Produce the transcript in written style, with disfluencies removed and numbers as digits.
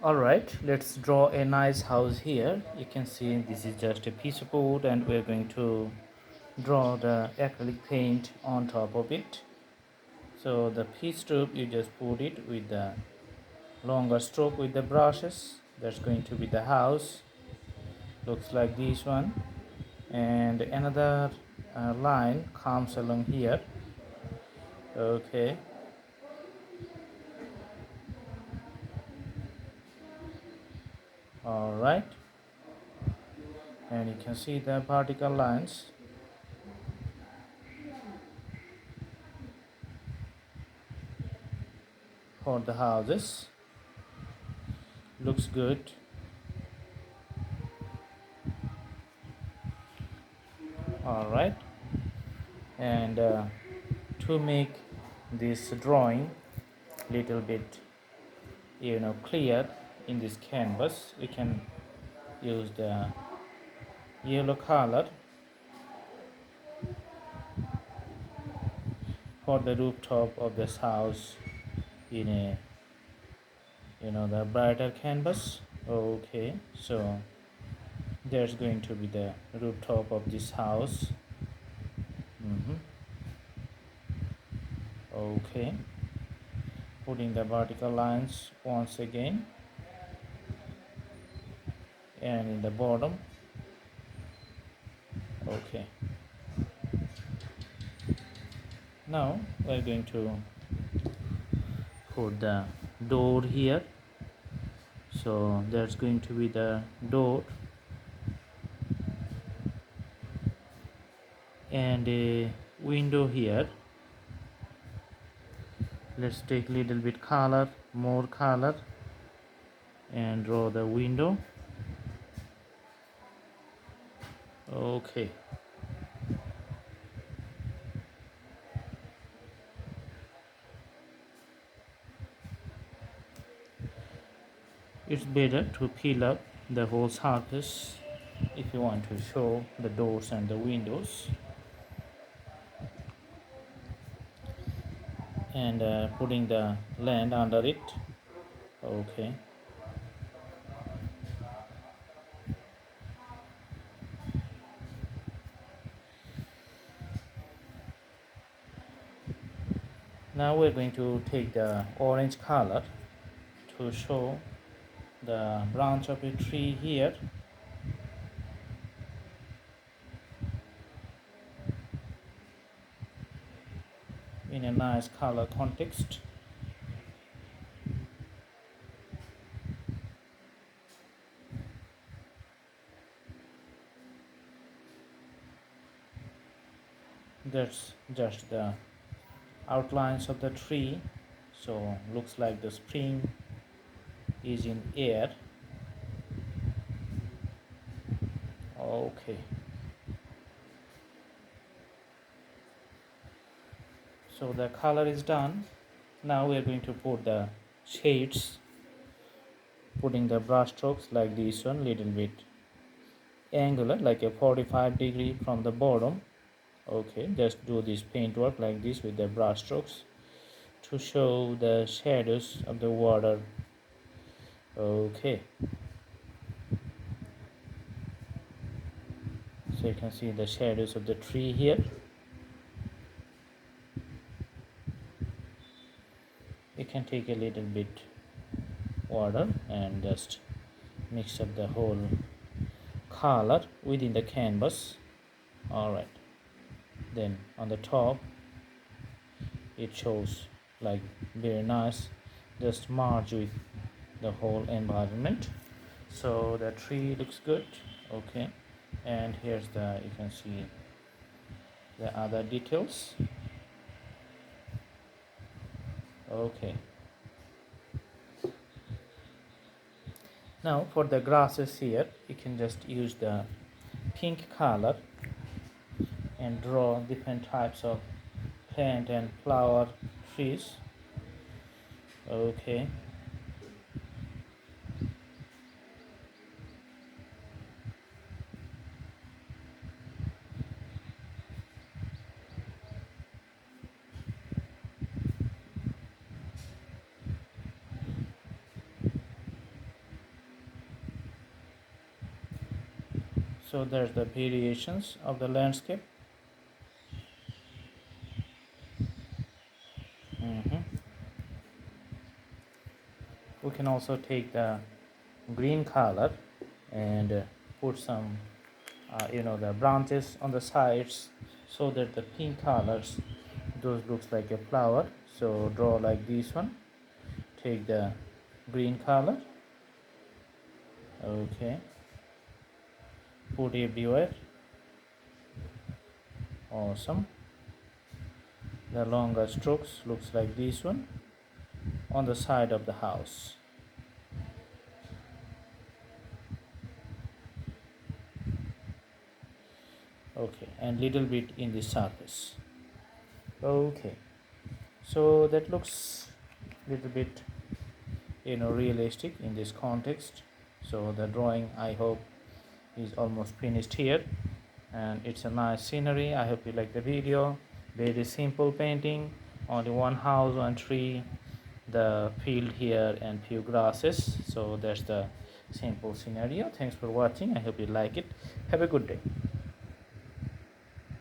Alright, let's draw a nice house here. You can see this is just a piece of wood and we're going to draw the acrylic paint on top of it. So the piece stroke, you just put it with the longer stroke with the brushes. That's going to be the house. Looks like this one. And another line comes along here. Okay. Alright. And you can see the vertical lines for the houses. Looks good. Alright. And to make this drawing little bit clear in this canvas, we can use the yellow color for the rooftop of this house in a the brighter canvas. Okay, so there's going to be the rooftop of this house. Okay, putting the vertical lines once again, and in the bottom. Okay, now we're going to put the door here. So there's going to be the door and a window here. Let's take a little bit color, more color, and draw the window. Okay, it's better to peel up the whole surface if you want to show the doors and the windows. And putting the land under it. Okay, now we're going to take the orange color to show the branch of a tree here. In a nice color context. That's just the outlines of the tree, so looks like the spring is in air. Okay, so the color is done. Now we are going to put the shades, putting the brush strokes like this one, little bit angular, like a 45-degree from the bottom. Okay, just do this paint work like this with the brush strokes to show the shadows of the water. Okay, so you can see the shadows of the tree here. You can take a little bit water and just mix up the whole color within the canvas. Alright, then on the top it shows like very nice, just merge with the whole environment, so the tree looks good. Okay, and here's the, you can see the other details. Okay, now for the grasses here, you can just use the pink color and draw different types of plant and flower trees. Okay, So there's the variations of the landscape. Mhm. We can also take the green color and put some the branches on the sides, so that the pink colors, those looks like a flower. So draw like this one, take the green color, okay, put everywhere. Awesome. The longer strokes looks like this one on the side of the house. Okay, and little bit in the surface. Okay, so that looks little bit realistic in this context. So the drawing, I hope, is almost finished here, and it's a nice scenery. I hope you like the video. Very simple painting, only one house, one tree, the field here, and few grasses. So that's the simple scenario. Thanks for watching. I hope you like it. Have a good day.